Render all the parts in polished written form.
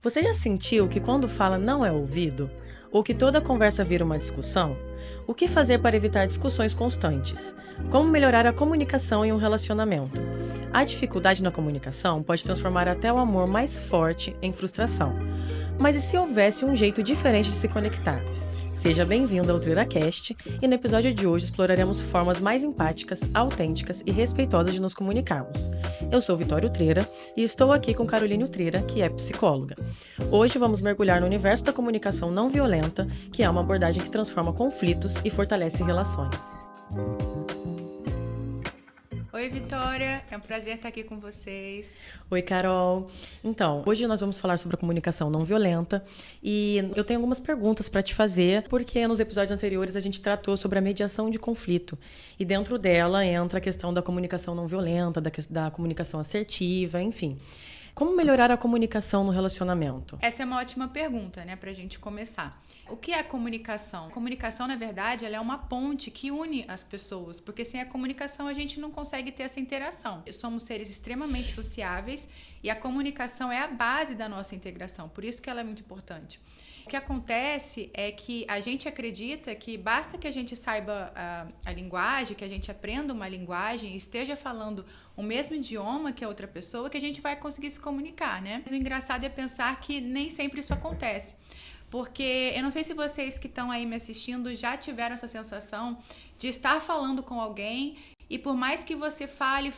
Você já sentiu que quando fala não é ouvido? Ou que toda conversa vira uma discussão? O que fazer para evitar discussões constantes? Como melhorar a comunicação em um relacionamento? A dificuldade na comunicação pode transformar até o amor mais forte em frustração. Mas e se houvesse um jeito diferente de se conectar? Seja bem-vindo ao TriraCast e no episódio de hoje exploraremos formas mais empáticas, autênticas e respeitosas de nos comunicarmos. Eu sou Vitório Trira e estou aqui com Caroline Trira, que é psicóloga. Hoje vamos mergulhar no universo da comunicação não violenta, que é uma abordagem que transforma conflitos e fortalece relações. Oi, Vitória, é um prazer estar aqui com vocês. Oi, Carol. Então, hoje nós vamos falar sobre a comunicação não violenta e eu tenho algumas perguntas para te fazer, porque nos episódios anteriores a gente tratou sobre a mediação de conflito e dentro dela entra a questão da comunicação não violenta, da comunicação assertiva, enfim. Como melhorar a comunicação no relacionamento? Essa é uma ótima pergunta, né, pra gente começar. O que é a comunicação? A comunicação, na verdade, ela é uma ponte que une as pessoas, porque sem a comunicação a gente não consegue ter essa interação. Somos seres extremamente sociáveis e a comunicação é a base da nossa integração, por isso que ela é muito importante. O que acontece é que a gente acredita que basta que a gente saiba a linguagem, que a gente aprenda uma linguagem e esteja falando o mesmo idioma que a outra pessoa, que a gente vai conseguir se comunicar, né? Mas o engraçado é pensar que nem sempre isso acontece. Porque eu não sei se vocês que estão aí me assistindo já tiveram essa sensação de estar falando com alguém e por mais que você fale,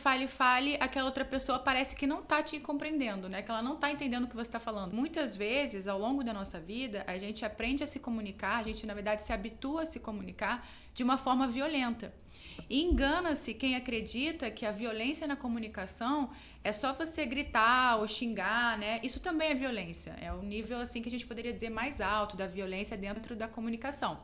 aquela outra pessoa parece que não está te compreendendo, né? Que ela não está entendendo o que você está falando. Muitas vezes, ao longo da nossa vida, a gente aprende a se comunicar, a gente, na verdade, se habitua a se comunicar de uma forma violenta. E engana-se quem acredita que a violência na comunicação é só você gritar ou xingar, né? Isso também é violência. É o nível, assim, que a gente poderia dizer mais alto da violência dentro da comunicação.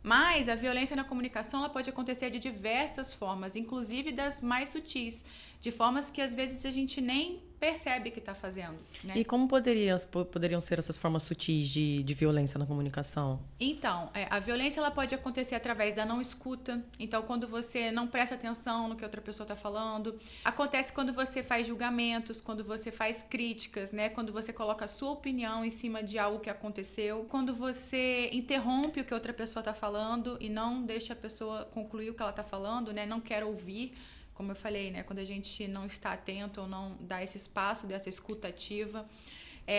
Mas a violência na comunicação ela pode acontecer de diversas formas, inclusive das mais sutis, de formas que às vezes a gente nem percebe que está fazendo. Né? E como poderiam ser essas formas sutis de violência na comunicação? Então, a violência ela pode acontecer através da não escuta. Então, quando você não presta atenção no que a outra pessoa está falando. Acontece quando você faz julgamentos, quando você faz críticas, né? Quando você coloca a sua opinião em cima de algo que aconteceu. Quando você interrompe o que a outra pessoa está falando e não deixa a pessoa concluir o que ela está falando, né? Não quer ouvir. Como eu falei, né? Quando a gente não está atento ou não dá esse espaço dessa escuta ativa.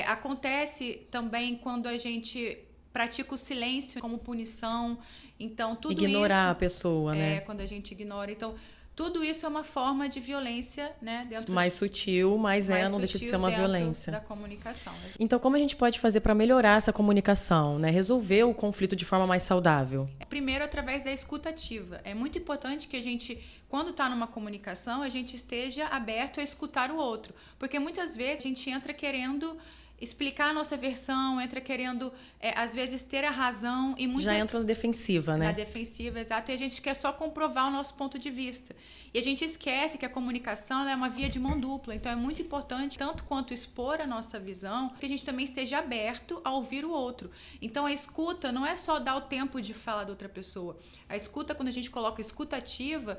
Acontece também quando a gente pratica o silêncio como punição. Então, tudo ignorar isso, a pessoa, né? Quando a gente ignora. Então, tudo isso é uma forma de violência, né? Mais sutil, mas não deixa de ser uma violência. Da comunicação. Então, como a gente pode fazer para melhorar essa comunicação, né? Resolver o conflito de forma mais saudável? Primeiro, através da escuta ativa. É muito importante que a gente, quando está numa comunicação, a gente esteja aberto a escutar o outro. Porque muitas vezes a gente entra querendo explicar a nossa versão, entra querendo, às vezes, ter a razão. E já entra na defensiva, né? Na defensiva, exato. E a gente quer só comprovar o nosso ponto de vista. E a gente esquece que a comunicação é uma via de mão dupla. Então, é muito importante, tanto quanto expor a nossa visão, que a gente também esteja aberto a ouvir o outro. Então, a escuta não é só dar o tempo de falar da outra pessoa. A escuta, quando a gente coloca escuta ativa,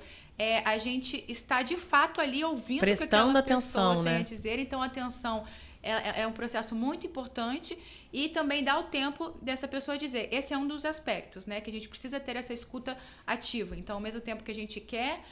a gente está, de fato, ali ouvindo o que aquela pessoa tem a dizer. Então, a atenção é um processo muito importante e também dá o tempo dessa pessoa dizer. Esse é um dos aspectos, né? Que a gente precisa ter essa escuta ativa. Então, ao mesmo tempo que a gente quer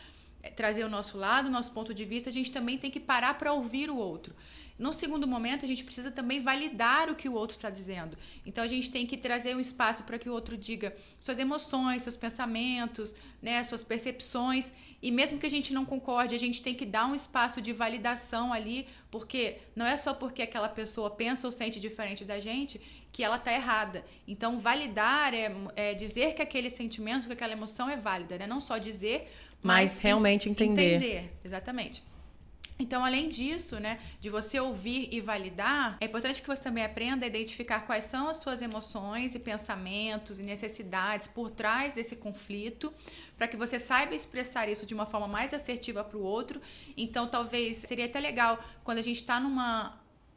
trazer o nosso lado, o nosso ponto de vista, a gente também tem que parar para ouvir o outro. No segundo momento, a gente precisa também validar o que o outro está dizendo. Então, a gente tem que trazer um espaço para que o outro diga suas emoções, seus pensamentos, né, suas percepções. E mesmo que a gente não concorde, a gente tem que dar um espaço de validação ali, porque não é só porque aquela pessoa pensa ou sente diferente da gente que ela está errada. Então, validar é dizer que aquele sentimento, que aquela emoção é válida, né? Não só dizer, mas realmente entender. Entender, exatamente. Então, além disso, né, de você ouvir e validar, é importante que você também aprenda a identificar quais são as suas emoções e pensamentos e necessidades por trás desse conflito, para que você saiba expressar isso de uma forma mais assertiva para o outro. Então, talvez seria até legal quando a gente está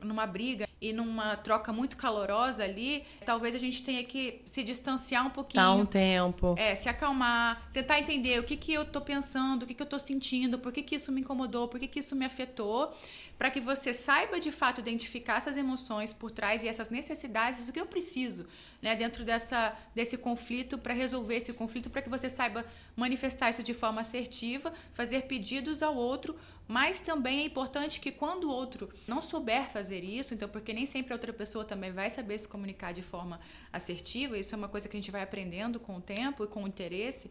numa briga e numa troca muito calorosa ali, talvez a gente tenha que se distanciar um pouquinho. Dá um tempo. Se acalmar, tentar entender o que eu tô pensando, o que eu tô sentindo, por que isso me incomodou, por que isso me afetou, para que você saiba de fato identificar essas emoções por trás e essas necessidades, o que eu preciso, né, dentro desse conflito, para resolver esse conflito, para que você saiba manifestar isso de forma assertiva, fazer pedidos ao outro, mas também é importante que quando o outro não souber fazer isso, então porque nem sempre a outra pessoa também vai saber se comunicar de forma assertiva, isso é uma coisa que a gente vai aprendendo com o tempo e com o interesse,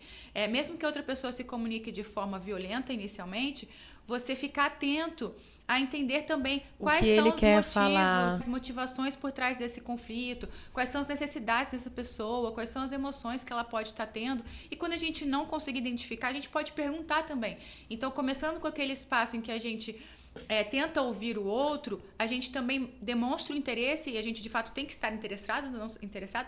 mesmo que a outra pessoa se comunique de forma violenta inicialmente, você ficar atento a entender também quais são os motivos, as motivações por trás desse conflito, quais são as necessidades dessa pessoa, quais são as emoções que ela pode estar tendo. E quando a gente não conseguir identificar, a gente pode perguntar também. Então, começando com aquele espaço em que a gente tenta ouvir o outro, a gente também demonstra o interesse, e a gente de fato tem que estar interessado,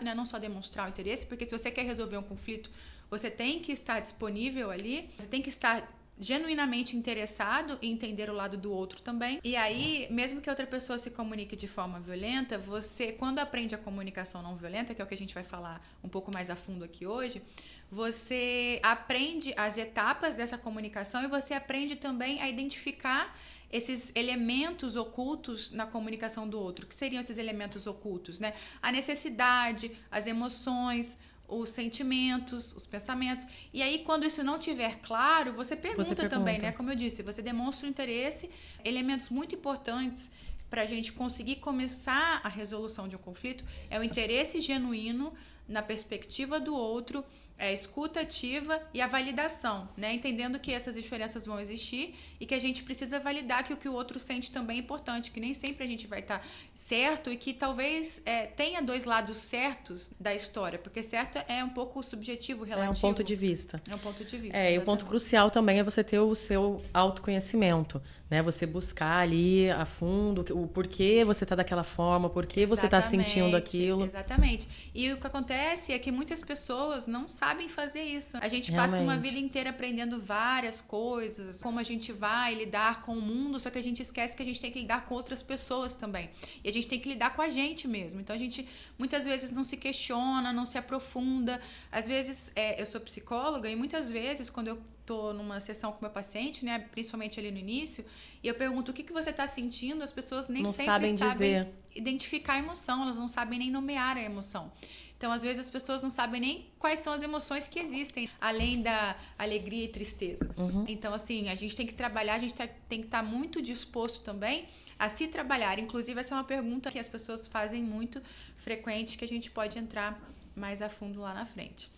né? Não só demonstrar o interesse, porque se você quer resolver um conflito, você tem que estar disponível ali, você tem que estar genuinamente interessado em entender o lado do outro também. E aí, mesmo que a outra pessoa se comunique de forma violenta, você, quando aprende a comunicação não violenta, que é o que a gente vai falar um pouco mais a fundo aqui hoje, você aprende as etapas dessa comunicação e você aprende também a identificar esses elementos ocultos na comunicação do outro. O que seriam esses elementos ocultos, né? A necessidade, as emoções, os sentimentos, os pensamentos. E aí, quando isso não tiver claro, você pergunta também, né? Como eu disse, você demonstra o interesse, elementos muito importantes para a gente conseguir começar a resolução de um conflito é o interesse genuíno na perspectiva do outro, a escuta ativa e a validação, né? Entendendo que essas diferenças vão existir e que a gente precisa validar que o que o outro sente também é importante, que nem sempre a gente vai estar certo e que talvez tenha dois lados certos da história, porque certo é um pouco subjetivo, relativo. É um ponto de vista. É um ponto de vista. E o ponto crucial também é você ter o seu autoconhecimento, né? Você buscar ali a fundo o porquê você está daquela forma, por que você está sentindo aquilo. Exatamente. E o que acontece é que muitas pessoas não sabem fazer isso. A gente passa uma vida inteira aprendendo várias coisas, como a gente vai lidar com o mundo, só que a gente esquece que a gente tem que lidar com outras pessoas também. E a gente tem que lidar com a gente mesmo. Então a gente muitas vezes não se questiona, não se aprofunda. Às vezes, eu sou psicóloga e muitas vezes quando eu tô numa sessão com meu paciente, né, principalmente ali no início, e eu pergunto o que você está sentindo, as pessoas nem não sempre sabem dizer. Identificar a emoção, elas não sabem nem nomear a emoção. Então, às vezes, as pessoas não sabem nem quais são as emoções que existem, além da alegria e tristeza. Uhum. Então, assim, a gente tem que trabalhar, a gente tem que estar muito disposto também a se trabalhar. Inclusive, essa é uma pergunta que as pessoas fazem muito frequente, que a gente pode entrar mais a fundo lá na frente.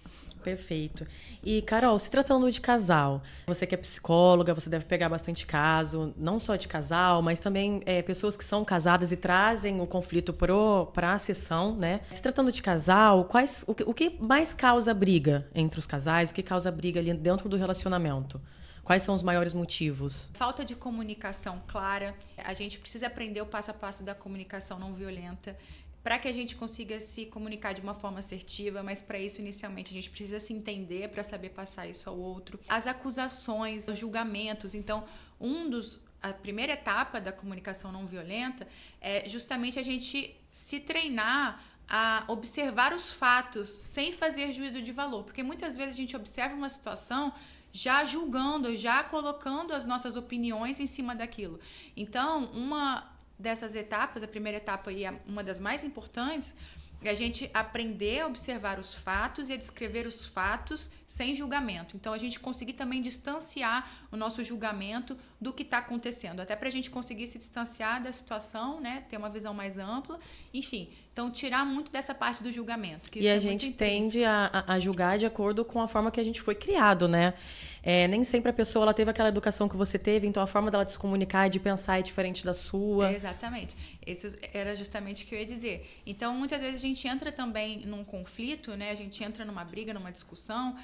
Perfeito. E, Carol, se tratando de casal, você que é psicóloga, você deve pegar bastante caso, não só de casal, mas também pessoas que são casadas e trazem o conflito para a sessão, né? Se tratando de casal, o que mais causa briga entre os casais? O que causa briga ali dentro do relacionamento? Quais são os maiores motivos? Falta de comunicação clara. A gente precisa aprender o passo a passo da comunicação não violenta, para que a gente consiga se comunicar de uma forma assertiva, mas para isso, inicialmente, a gente precisa se entender para saber passar isso ao outro. As acusações, os julgamentos. Então, a primeira etapa da comunicação não violenta é justamente a gente se treinar a observar os fatos sem fazer juízo de valor, porque muitas vezes a gente observa uma situação já julgando, já colocando as nossas opiniões em cima daquilo. Então, uma dessas etapas, a primeira etapa e uma das mais importantes, é a gente aprender a observar os fatos e a descrever os fatos sem julgamento. Então, a gente conseguir também distanciar o nosso julgamento do que está acontecendo, até para a gente conseguir se distanciar da situação, né? Ter uma visão mais ampla, enfim. Então, tirar muito dessa parte do julgamento. Que e a gente tende a julgar de acordo com a forma que a gente foi criado, né? Nem sempre a pessoa ela teve aquela educação que você teve, então a forma dela de se comunicar e de pensar é diferente da sua. Exatamente. Isso era justamente o que eu ia dizer. Então, muitas vezes a gente entra também num conflito, né? A gente entra numa briga, numa discussão,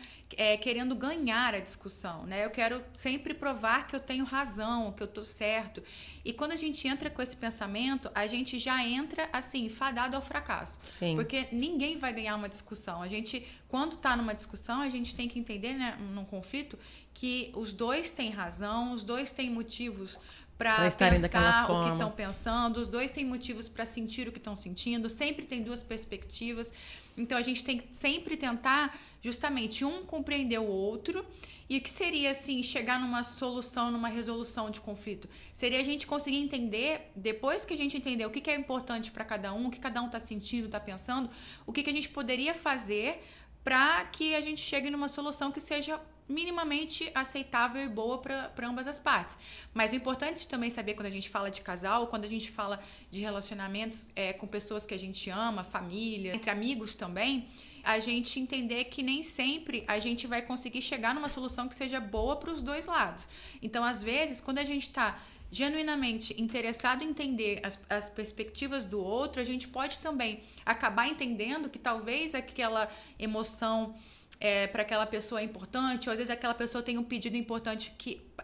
querendo ganhar a discussão, né? Eu quero sempre provar que eu tenho razão, que eu tô certo. E quando a gente entra com esse pensamento, a gente já entra, assim, fadado ao fracasso. Sim. Porque ninguém vai ganhar uma discussão. A gente, quando tá numa discussão, a gente tem que entender, né, num conflito, que os dois têm razão, os dois têm motivos para estarem daquela pensar o que forma. estão pensando, os dois têm motivos para sentir o que estão sentindo, sempre tem duas perspectivas. Então a gente tem que sempre tentar justamente um compreender o outro. E o que seria assim chegar numa solução, numa resolução de conflito? Seria a gente conseguir entender, depois que a gente entender o que é importante para cada um, o que cada um está sentindo, está pensando, o que a gente poderia fazer para que a gente chegue numa solução que seja minimamente aceitável e boa para ambas as partes. Mas o importante também saber quando a gente fala de casal, quando a gente fala de relacionamentos com pessoas que a gente ama, família, entre amigos também, a gente entender que nem sempre a gente vai conseguir chegar numa solução que seja boa para os dois lados. Então, às vezes, quando a gente está genuinamente interessado em entender as perspectivas do outro, a gente pode também acabar entendendo que talvez aquela emoção para aquela pessoa é importante, ou às vezes aquela pessoa tem um pedido importante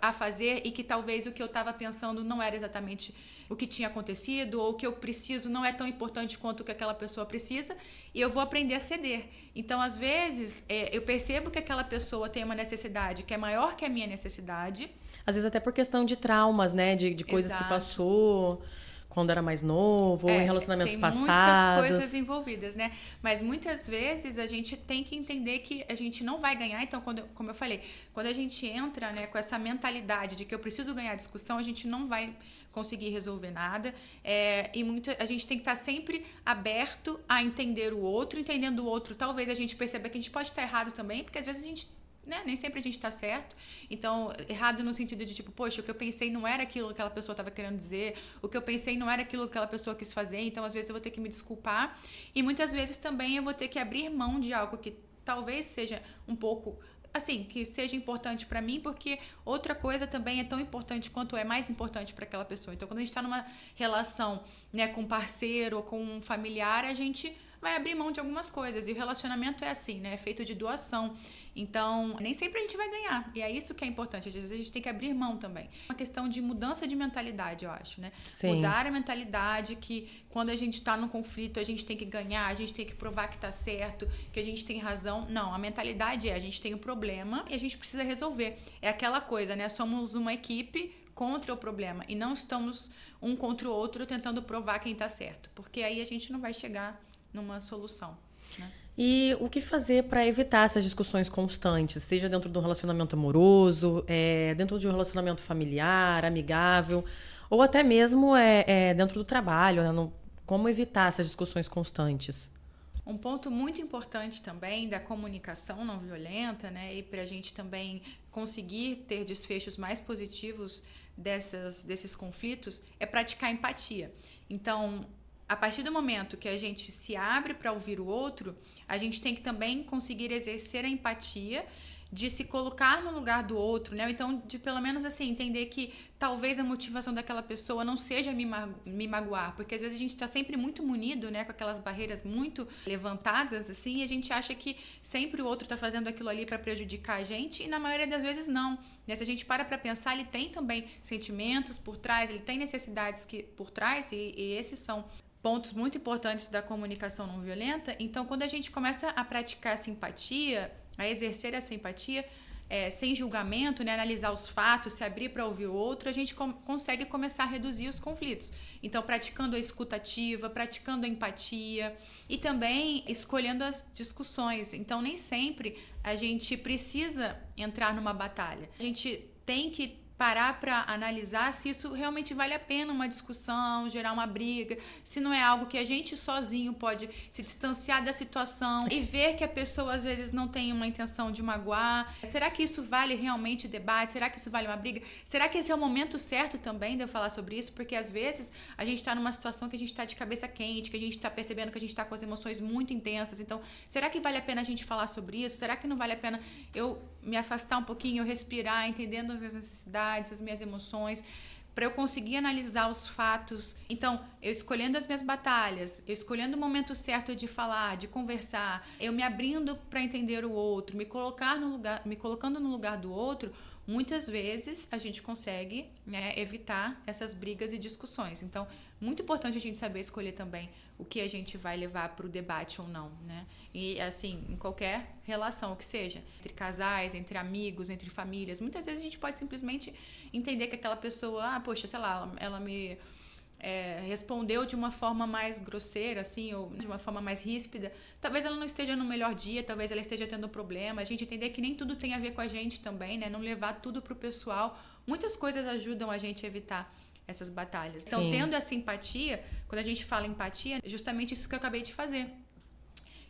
a fazer e que talvez o que eu estava pensando não era exatamente o que tinha acontecido, ou o que eu preciso não é tão importante quanto o que aquela pessoa precisa, e eu vou aprender a ceder. Então, às vezes, eu percebo que aquela pessoa tem uma necessidade que é maior que a minha necessidade. Às vezes até por questão de traumas, né? De coisas Exato. que passou quando era mais novo, ou em relacionamentos passados. Tem muitas coisas envolvidas, né? Mas muitas vezes a gente tem que entender que a gente não vai ganhar. Então, como eu falei, quando a gente entra, né, com essa mentalidade de que eu preciso ganhar discussão, a gente não vai conseguir resolver nada. A gente tem que estar sempre aberto a entender o outro. Entendendo o outro, talvez a gente perceba que a gente pode estar errado também, porque às vezes a gente... nem sempre a gente tá certo. Então, errado no sentido de tipo, poxa, o que eu pensei não era aquilo que aquela pessoa estava querendo dizer, o que eu pensei não era aquilo que aquela pessoa quis fazer, então às vezes eu vou ter que me desculpar. E muitas vezes também eu vou ter que abrir mão de algo que talvez seja um pouco, assim, que seja importante para mim, porque outra coisa também é tão importante quanto é mais importante para aquela pessoa. Então, quando a gente está numa relação, né, com um parceiro ou com um familiar, a gente vai abrir mão de algumas coisas. E o relacionamento é assim, né? É feito de doação. Então, nem sempre a gente vai ganhar. E é isso que é importante. Às vezes a gente tem que abrir mão também. Uma questão de mudança de mentalidade, eu acho, né? Sim. Mudar a mentalidade que quando a gente está num conflito, a gente tem que ganhar, a gente tem que provar que está certo, que a gente tem razão. Não, a mentalidade a gente tem um problema e a gente precisa resolver. É aquela coisa, né? Somos uma equipe contra o problema e não estamos um contra o outro tentando provar quem está certo. Porque aí a gente não vai chegar numa solução, né? E o que fazer para evitar essas discussões constantes, seja dentro de um relacionamento amoroso, dentro de um relacionamento familiar, amigável, ou até mesmo dentro do trabalho, né? Como evitar essas discussões constantes? Um ponto muito importante também da comunicação não violenta, né? E para a gente também conseguir ter desfechos mais positivos desses conflitos é praticar empatia. Então, a partir do momento que a gente se abre para ouvir o outro, a gente tem que também conseguir exercer a empatia de se colocar no lugar do outro, né? Então, de pelo menos assim, entender que talvez a motivação daquela pessoa não seja me magoar, porque às vezes a gente está sempre muito munido, né? Com aquelas barreiras muito levantadas, assim, e a gente acha que sempre o outro está fazendo aquilo ali para prejudicar a gente, e na maioria das vezes não, né? Se a gente para pensar, ele tem também sentimentos por trás, ele tem necessidades por trás, e esses são pontos muito importantes da comunicação não violenta. Então, quando a gente começa a praticar essa empatia, a exercer essa empatia, sem julgamento, né, analisar os fatos, se abrir para ouvir o outro, a gente consegue começar a reduzir os conflitos. Então, praticando a escuta ativa, praticando a empatia e também escolhendo as discussões. Então, nem sempre a gente precisa entrar numa batalha. A gente tem que parar para analisar se isso realmente vale a pena uma discussão, gerar uma briga, se não é algo que a gente sozinho pode se distanciar da situação e ver que a pessoa às vezes não tem uma intenção de magoar. Será que isso vale realmente o debate? Será que isso vale uma briga? Será que esse é o momento certo também de eu falar sobre isso? Porque às vezes a gente está numa situação que a gente está de cabeça quente, que a gente está percebendo que a gente está com as emoções muito intensas. Então, será que vale a pena a gente falar sobre isso? Será que não vale a pena eu me afastar um pouquinho, eu respirar, entendendo as minhas necessidades, as minhas emoções, para eu conseguir analisar os fatos? Então, eu escolhendo as minhas batalhas, eu escolhendo o momento certo de falar, de conversar, eu me abrindo para entender o outro, me colocando no lugar do outro, muitas vezes a gente consegue, né, evitar essas brigas e discussões. Então, muito importante a gente saber escolher também o que a gente vai levar para o debate ou não, né? E assim, em qualquer relação, o que seja, entre casais, entre amigos, entre famílias, muitas vezes a gente pode simplesmente entender que aquela pessoa, poxa, sei lá, ela me respondeu de uma forma mais grosseira, assim, ou de uma forma mais ríspida. Talvez ela não esteja no melhor dia, talvez ela esteja tendo problema. A gente entender que nem tudo tem a ver com a gente também, né? Não levar tudo pro pessoal. Muitas coisas ajudam a gente a evitar essas batalhas. Então, tendo essa empatia, quando a gente fala empatia, é justamente isso que eu acabei de fazer.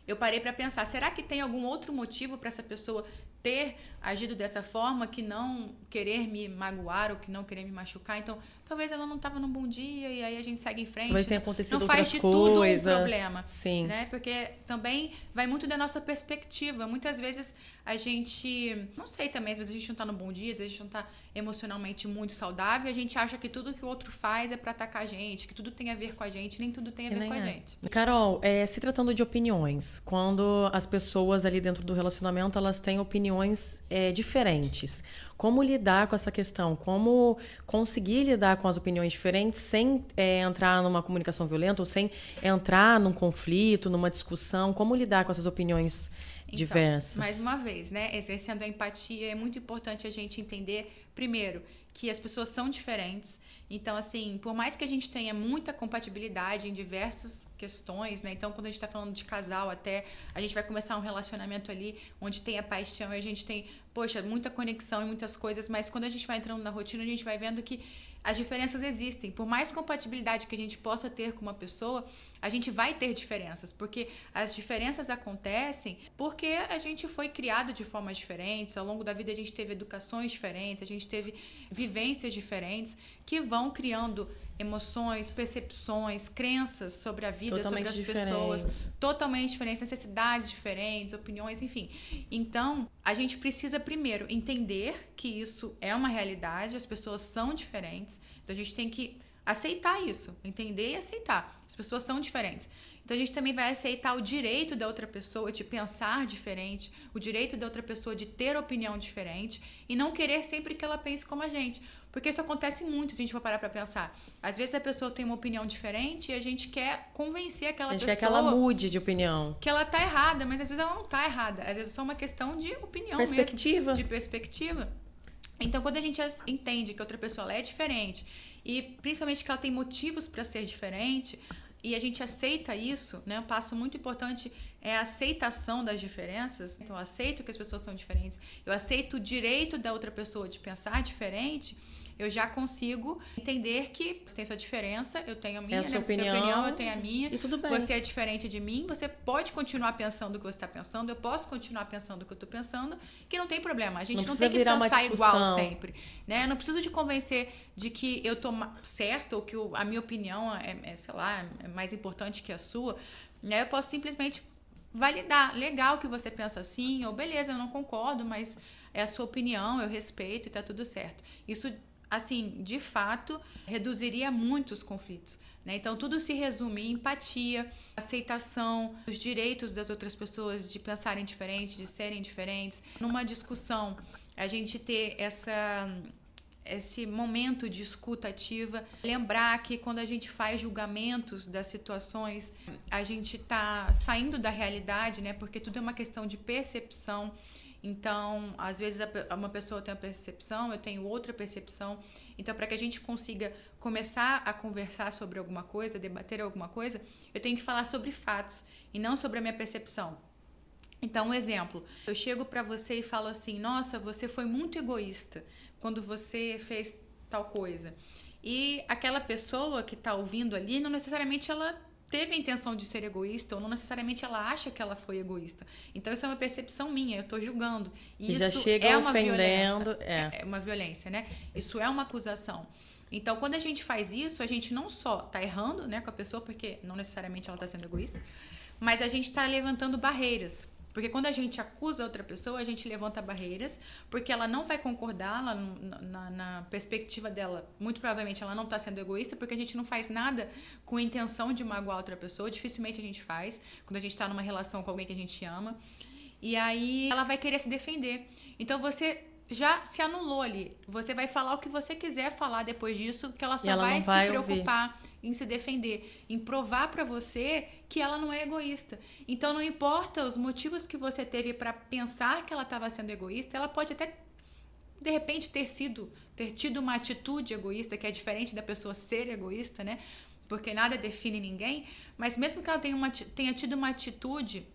Eu parei para pensar, será que tem algum outro motivo para essa pessoa ter agido dessa forma que não querer me magoar ou que não querer me machucar? Então, talvez ela não estava num bom dia e aí a gente segue em frente. Talvez tenha acontecido não faz outras de coisas. Tudo um problema. Sim. Né? Porque também vai muito da nossa perspectiva. Muitas vezes a gente, não sei também, às vezes a gente não está no bom dia, às vezes a gente não está emocionalmente muito saudável, a gente acha que tudo que o outro faz é para atacar a gente, que tudo tem a ver com a gente, nem tudo tem a ver com a gente. Carol, se tratando de opiniões, quando as pessoas ali dentro do relacionamento, elas têm opiniões diferentes, como lidar com essa questão? Como conseguir lidar com as opiniões diferentes sem entrar numa comunicação violenta ou sem entrar num conflito, numa discussão? Como lidar com essas opiniões diversas? Mais uma vez, né? Exercendo a empatia, é muito importante a gente entender, primeiro, que as pessoas são diferentes. Então, assim, por mais que a gente tenha muita compatibilidade em diversas questões, né? Então, quando a gente está falando de casal, até a gente vai começar um relacionamento ali onde tem a paixão e a gente tem, poxa, muita conexão e muitas coisas, mas quando a gente vai entrando na rotina, a gente vai vendo que as diferenças existem. Por mais compatibilidade que a gente possa ter com uma pessoa, a gente vai ter diferenças, porque as diferenças acontecem porque a gente foi criado de formas diferentes, ao longo da vida a gente teve educações diferentes, a gente teve vivências diferentes que vão criando emoções, percepções, crenças sobre a vida, totalmente sobre as diferentes. pessoas, totalmente diferentes, necessidades diferentes, opiniões, enfim. Então, a gente precisa primeiro entender que isso é uma realidade, as pessoas são diferentes, então a gente tem que aceitar isso, entender e aceitar. As pessoas são diferentes. Então a gente também vai aceitar o direito da outra pessoa de pensar diferente, o direito da outra pessoa de ter opinião diferente e não querer sempre que ela pense como a gente. Porque isso acontece muito, se a gente for parar pra pensar. Às vezes a pessoa tem uma opinião diferente e a gente quer convencer aquela pessoa... A gente quer que ela mude de opinião. Que ela tá errada, mas às vezes ela não tá errada. Às vezes é só uma questão de opinião perspectiva. mesmo. De perspectiva. Então, quando a gente entende que outra pessoa ela é diferente e principalmente que ela tem motivos para ser diferente e a gente aceita isso, né? Um passo muito importante é a aceitação das diferenças. Então, eu aceito que as pessoas são diferentes, eu aceito o direito da outra pessoa de pensar diferente, eu já consigo entender que você tem sua diferença, eu tenho a minha, sua você tem a opinião, eu tenho a minha. E tudo bem. Você é diferente de mim, você pode continuar pensando o que você está pensando, eu posso continuar pensando o que eu estou pensando, que não tem problema. A gente não tem que pensar igual sempre. Né? Eu não preciso de convencer de que eu estou certo ou que a minha opinião sei lá, é mais importante que a sua. Né? Eu posso simplesmente validar. Legal que você pensa assim, ou beleza, eu não concordo, mas é a sua opinião, eu respeito e está tudo certo. Isso, assim, de fato, reduziria muitos conflitos, né? Então, tudo se resume em empatia, aceitação dos direitos das outras pessoas de pensarem diferente, de serem diferentes. Numa discussão, a gente ter esse momento de escuta ativa, lembrar que quando a gente faz julgamentos das situações, a gente está saindo da realidade, né? Porque tudo é uma questão de percepção. Então, às vezes uma pessoa tem uma percepção, eu tenho outra percepção. Então, para que a gente consiga começar a conversar sobre alguma coisa, debater alguma coisa, eu tenho que falar sobre fatos e não sobre a minha percepção. Então, um exemplo, eu chego para você e falo assim, nossa, você foi muito egoísta quando você fez tal coisa. E aquela pessoa que está ouvindo ali, não necessariamente ela teve a intenção de ser egoísta ou não necessariamente ela acha que ela foi egoísta. Então, isso é uma percepção minha, eu estou julgando. E isso já chega é uma ofendendo. violência. É uma violência, né? Isso é uma acusação. Então, quando a gente faz isso, a gente não só está errando, né, com a pessoa, porque não necessariamente ela está sendo egoísta, mas a gente está levantando barreiras. Porque quando a gente acusa outra pessoa, a gente levanta barreiras, porque ela não vai concordar na perspectiva dela. Muito provavelmente ela não está sendo egoísta, porque a gente não faz nada com a intenção de magoar outra pessoa. Dificilmente a gente faz, quando a gente está numa relação com alguém que a gente ama. E aí ela vai querer se defender. Então você já se anulou ali. Você vai falar o que você quiser falar depois disso, que ela só ela vai não se vai preocupar em se defender, em provar pra você que ela não é egoísta. Então não importa os motivos que você teve pra pensar que ela estava sendo egoísta, ela pode até de repente ter tido uma atitude egoísta, que é diferente da pessoa ser egoísta, né? Porque nada define ninguém, mas mesmo que ela tenha tido uma atitude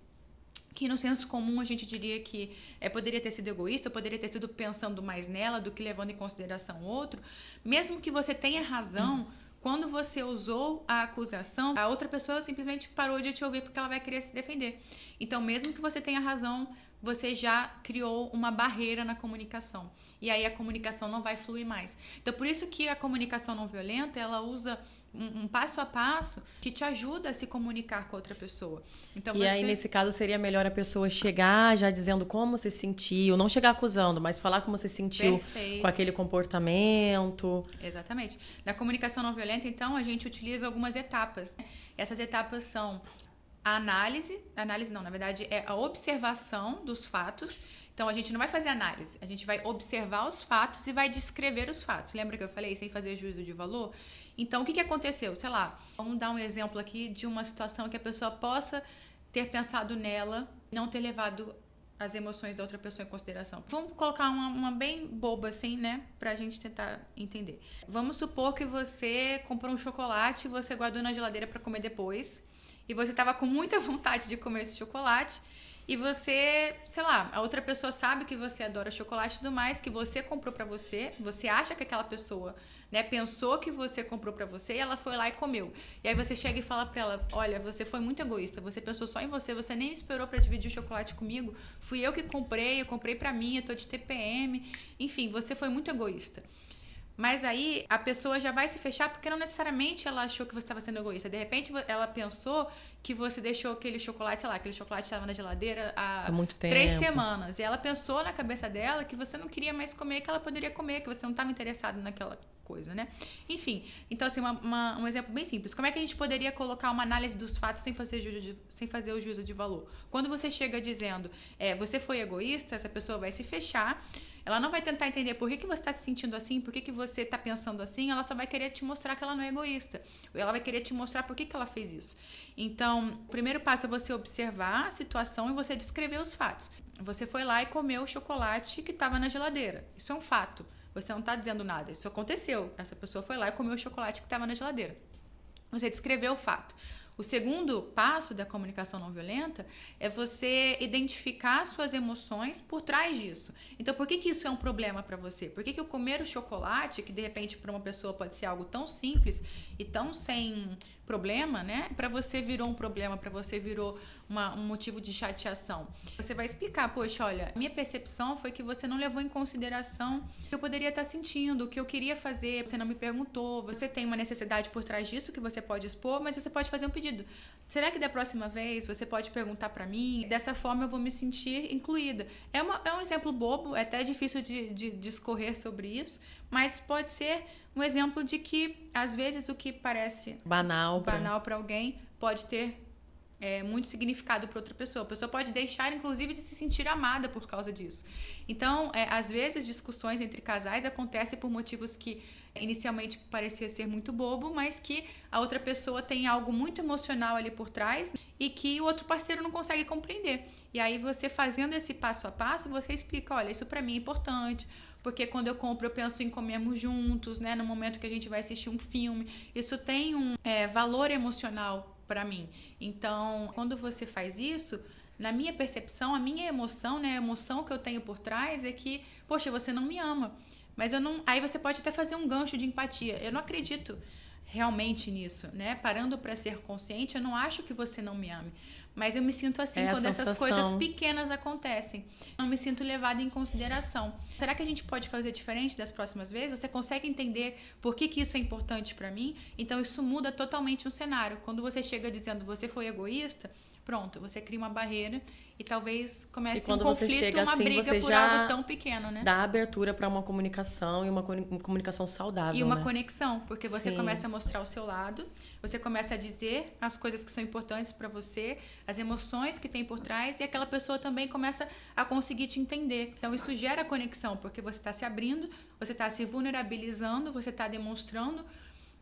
que no senso comum a gente diria que poderia ter sido egoísta, poderia ter sido pensando mais nela do que levando em consideração o outro, mesmo que você tenha razão, quando você usou a acusação, a outra pessoa simplesmente parou de te ouvir porque ela vai querer se defender. Então, mesmo que você tenha razão, você já criou uma barreira na comunicação. E aí a comunicação não vai fluir mais. Então, por isso que a comunicação não violenta, ela usa um passo a passo que te ajuda a se comunicar com outra pessoa. Então, e aí, nesse caso, seria melhor a pessoa chegar já dizendo como se sentiu, não chegar acusando, mas falar como se sentiu com aquele comportamento. Exatamente. Na comunicação não violenta, então, a gente utiliza algumas etapas. Essas etapas são a análise não, na verdade, é a observação dos fatos. Então, a gente não vai fazer análise, a gente vai observar os fatos e vai descrever os fatos. Lembra que eu falei sem fazer juízo de valor? Então, o que aconteceu? Sei lá, vamos dar um exemplo aqui de uma situação que a pessoa possa ter pensado nela, não ter levado as emoções da outra pessoa em consideração. Vamos colocar uma bem boba assim, né? Pra gente tentar entender. Vamos supor que você comprou um chocolate e você guardou na geladeira para comer depois. E você estava com muita vontade de comer esse chocolate. E você, sei lá, a outra pessoa sabe que você adora chocolate e tudo mais, que você comprou pra você, você acha que aquela pessoa, né, pensou que você comprou pra você e ela foi lá e comeu. E aí você chega e fala pra ela, olha, você foi muito egoísta, você pensou só em você nem esperou pra dividir o chocolate comigo, fui eu que comprei, eu comprei pra mim, eu tô de TPM, enfim, você foi muito egoísta. Mas aí a pessoa já vai se fechar porque não necessariamente ela achou que você estava sendo egoísta. De repente ela pensou que você deixou aquele chocolate, sei lá, aquele chocolate estava na geladeira há muito tempo. 3 semanas. E ela pensou na cabeça dela que você não queria mais comer, que ela poderia comer, que você não estava interessado naquela coisa, né? Enfim, então assim, um exemplo bem simples. Como é que a gente poderia colocar uma análise dos fatos sem fazer o juízo de valor? Quando você chega dizendo, você foi egoísta, essa pessoa vai se fechar. Ela não vai tentar entender por que você está se sentindo assim, por que você está pensando assim, ela só vai querer te mostrar que ela não é egoísta. Ela vai querer te mostrar por que ela fez isso. Então, o primeiro passo é você observar a situação e você descrever os fatos. Você foi lá e comeu o chocolate que estava na geladeira. Isso é um fato. Você não está dizendo nada. Isso aconteceu. Essa pessoa foi lá e comeu o chocolate que estava na geladeira. Você descreveu o fato. O segundo passo da comunicação não violenta é você identificar suas emoções por trás disso. Então, por que isso é um problema para você? Por que eu comer o chocolate, que de repente para uma pessoa pode ser algo tão simples e tão sem problema, né? Para você virou um problema, para você virou um motivo de chateação. Você vai explicar, poxa, olha, minha percepção foi que você não levou em consideração o que eu poderia estar sentindo, o que eu queria fazer, você não me perguntou, você tem uma necessidade por trás disso que você pode expor, mas você pode fazer um pedido. Será que da próxima vez você pode perguntar para mim? Dessa forma eu vou me sentir incluída. É um exemplo bobo, é até difícil de discorrer sobre isso, mas pode ser um exemplo de que, às vezes, o que parece banal para alguém pode ter muito significado para outra pessoa. A pessoa pode deixar, inclusive, de se sentir amada por causa disso. Então, às vezes, discussões entre casais acontecem por motivos que inicialmente parecia ser muito bobo, mas que a outra pessoa tem algo muito emocional ali por trás e que o outro parceiro não consegue compreender. E aí, você fazendo esse passo a passo, você explica, olha, isso para mim é importante, porque quando eu compro eu penso em comermos juntos, né? No momento que a gente vai assistir um filme. Isso tem um valor emocional para mim. Então, quando você faz isso, na minha percepção, a minha emoção, né? A emoção que eu tenho por trás é que, poxa, você não me ama. Mas eu não... Aí você pode até fazer um gancho de empatia. Eu não acredito realmente nisso, né? Parando para ser consciente, eu não acho que você não me ame. Mas eu me sinto assim quando essas coisas pequenas acontecem. Não me sinto levada em consideração. Será que a gente pode fazer diferente das próximas vezes? Você consegue entender por que isso é importante para mim? Então isso muda totalmente o cenário. Quando você chega dizendo você foi egoísta, pronto, você cria uma barreira e talvez comece um conflito, uma briga por algo tão pequeno, né? Dá abertura para uma comunicação e uma comunicação saudável. E uma conexão, porque você começa a mostrar o seu lado, você começa a dizer as coisas que são importantes para você, as emoções que tem por trás, e aquela pessoa também começa a conseguir te entender. Então isso gera conexão, porque você está se abrindo, você está se vulnerabilizando, você está demonstrando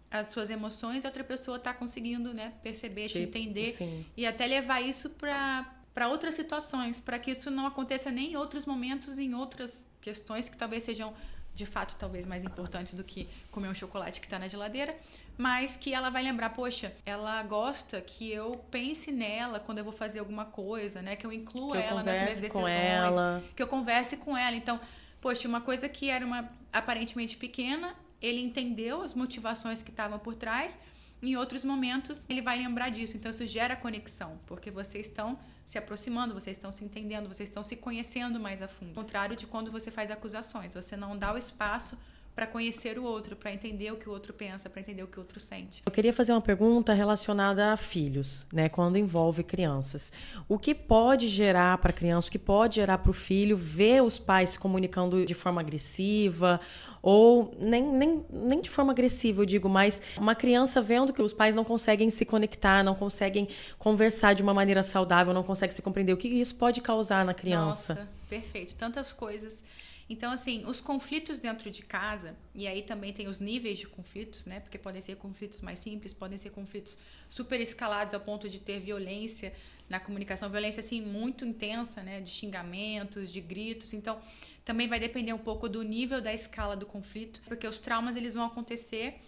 as suas emoções, e outra pessoa está conseguindo, né, perceber, te entender, sim, e até levar isso para outras situações, para que isso não aconteça nem em outros momentos, em outras questões que talvez sejam, de fato, talvez mais importantes do que comer um chocolate que está na geladeira, mas que ela vai lembrar, poxa, ela gosta que eu pense nela quando eu vou fazer alguma coisa, né, que eu inclua ela nas minhas decisões, que eu converse com ela. Então, poxa, uma coisa que era aparentemente pequena, ele entendeu as motivações que estavam por trás. Em outros momentos, ele vai lembrar disso. Então, isso gera conexão, porque vocês estão se aproximando, vocês estão se entendendo, vocês estão se conhecendo mais a fundo. Ao contrário de quando você faz acusações, você não dá o espaço para conhecer o outro, para entender o que o outro pensa, para entender o que o outro sente. Eu queria fazer uma pergunta relacionada a filhos, né, quando envolve crianças. O que pode gerar para a criança, o que pode gerar para o filho ver os pais se comunicando de forma agressiva, ou nem de forma agressiva, eu digo, mas uma criança vendo que os pais não conseguem se conectar, não conseguem conversar de uma maneira saudável, não conseguem se compreender, o que isso pode causar na criança? Nossa, perfeito, tantas coisas. Então, assim, os conflitos dentro de casa, e aí também tem os níveis de conflitos, né? Porque podem ser conflitos mais simples, podem ser conflitos super escalados ao ponto de ter violência na comunicação, violência, assim, muito intensa, né? De xingamentos, de gritos. Então, também vai depender um pouco do nível da escala do conflito, porque os traumas, eles vão acontecer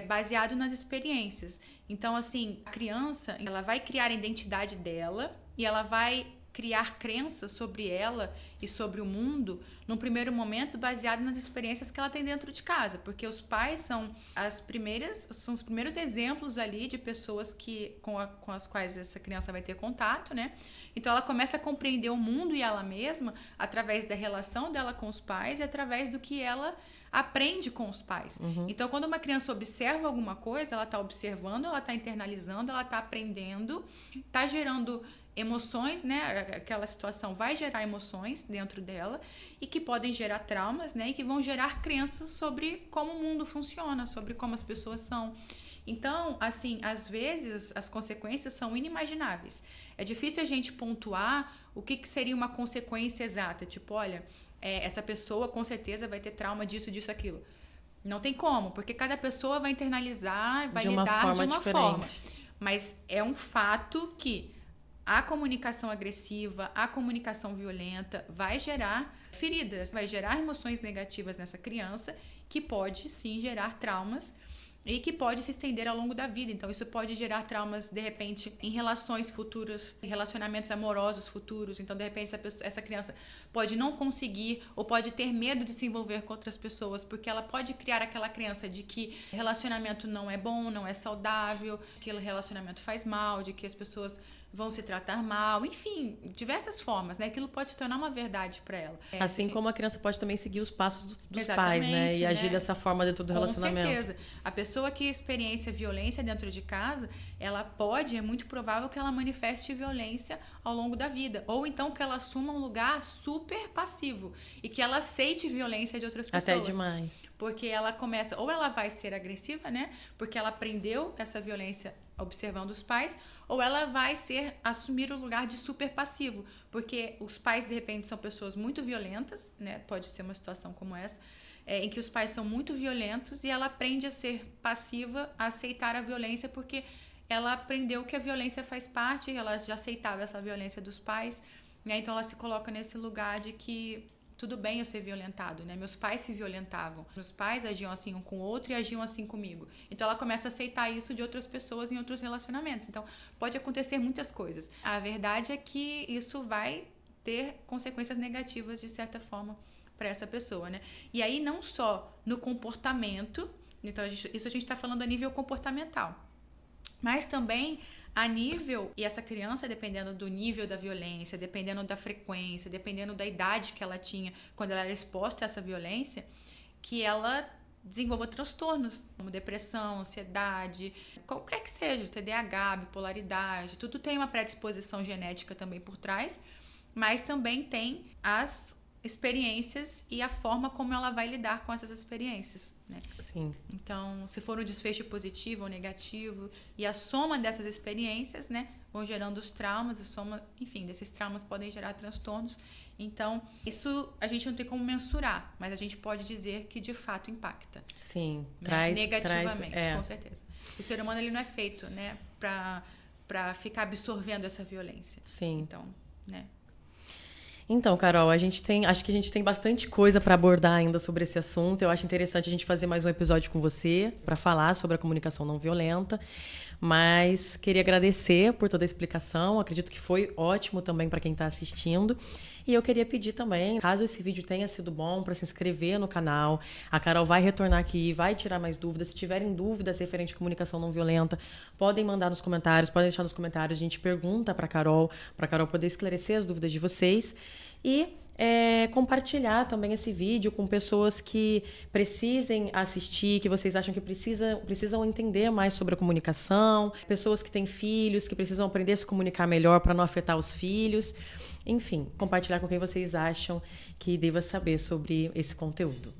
baseado nas experiências. Então, assim, a criança, ela vai criar a identidade dela e ela vai criar crenças sobre ela e sobre o mundo num primeiro momento baseado nas experiências que ela tem dentro de casa, porque os pais são os primeiros exemplos ali de pessoas com as quais essa criança vai ter contato, né? Então ela começa a compreender o mundo e ela mesma através da relação dela com os pais e através do que ela aprende com os pais. Uhum. Então, quando uma criança observa alguma coisa, ela está observando, ela está internalizando, ela está aprendendo, está gerando emoções, né? Aquela situação vai gerar emoções dentro dela e que podem gerar traumas, né? E que vão gerar crenças sobre como o mundo funciona, sobre como as pessoas são. Então, assim, às vezes as consequências são inimagináveis. É difícil a gente pontuar o que seria uma consequência exata. Tipo, olha, essa pessoa com certeza vai ter trauma disso, disso, aquilo. Não tem como, porque cada pessoa vai internalizar, vai lidar de uma forma. Mas é um fato que a comunicação agressiva, a comunicação violenta vai gerar feridas, vai gerar emoções negativas nessa criança, que pode sim gerar traumas e que pode se estender ao longo da vida. Então isso pode gerar traumas, de repente, em relações futuras, em relacionamentos amorosos futuros. Então, de repente, essa criança pode não conseguir ou pode ter medo de se envolver com outras pessoas, porque ela pode criar aquela crença de que relacionamento não é bom, não é saudável, que o relacionamento faz mal, de que as pessoas vão se tratar mal, enfim, diversas formas, né? Aquilo pode se tornar uma verdade para ela. Assim como a criança pode também seguir os passos dos pais, né? E agir dessa forma dentro do relacionamento. Com certeza. A pessoa que experiencia violência dentro de casa, é muito provável que ela manifeste violência ao longo da vida. Ou então que ela assuma um lugar super passivo e que ela aceite violência de outras pessoas. Até demais. Porque ela começa, ou ela vai ser agressiva, né? Porque ela aprendeu essa violência observando os pais, ou ela vai assumir o lugar de super passivo, porque os pais de repente são pessoas muito violentas, né? Pode ser uma situação como essa, em que os pais são muito violentos e ela aprende a ser passiva, a aceitar a violência, porque ela aprendeu que a violência faz parte, ela já aceitava essa violência dos pais, né? Então ela se coloca nesse lugar de que tudo bem eu ser violentado, né? Meus pais se violentavam. Meus pais agiam assim um com o outro e agiam assim comigo. Então, ela começa a aceitar isso de outras pessoas em outros relacionamentos. Então, pode acontecer muitas coisas. A verdade é que isso vai ter consequências negativas, de certa forma, para essa pessoa, né? E aí, não só no comportamento, então, isso a gente está falando a nível comportamental, mas também a nível, e essa criança, dependendo do nível da violência, dependendo da frequência, dependendo da idade que ela tinha quando ela era exposta a essa violência, que ela desenvolva transtornos, como depressão, ansiedade, qualquer que seja, TDAH, bipolaridade, tudo tem uma predisposição genética também por trás, mas também tem as experiências e a forma como ela vai lidar com essas experiências, né? Sim. Então, se for um desfecho positivo ou negativo, e a soma dessas experiências, né, vão gerando os traumas, a soma, enfim, desses traumas podem gerar transtornos. Então, isso a gente não tem como mensurar, mas a gente pode dizer que de fato impacta. Sim, né? Negativamente, com certeza. O ser humano ele não é feito, né, para ficar absorvendo essa violência. Sim. Então, né? Então, Carol, acho que a gente tem bastante coisa para abordar ainda sobre esse assunto. Eu acho interessante a gente fazer mais um episódio com você para falar sobre a comunicação não violenta. Mas queria agradecer por toda a explicação. Acredito que foi ótimo também para quem está assistindo. E eu queria pedir também, caso esse vídeo tenha sido bom, para se inscrever no canal. A Carol vai retornar aqui, vai tirar mais dúvidas. Se tiverem dúvidas referente à comunicação não violenta, podem mandar nos comentários, podem deixar nos comentários. A gente pergunta para a Carol poder esclarecer as dúvidas de vocês. E compartilhar também esse vídeo com pessoas que precisem assistir, que vocês acham que precisam entender mais sobre a comunicação, pessoas que têm filhos, que precisam aprender a se comunicar melhor para não afetar os filhos. Enfim, compartilhar com quem vocês acham que deva saber sobre esse conteúdo.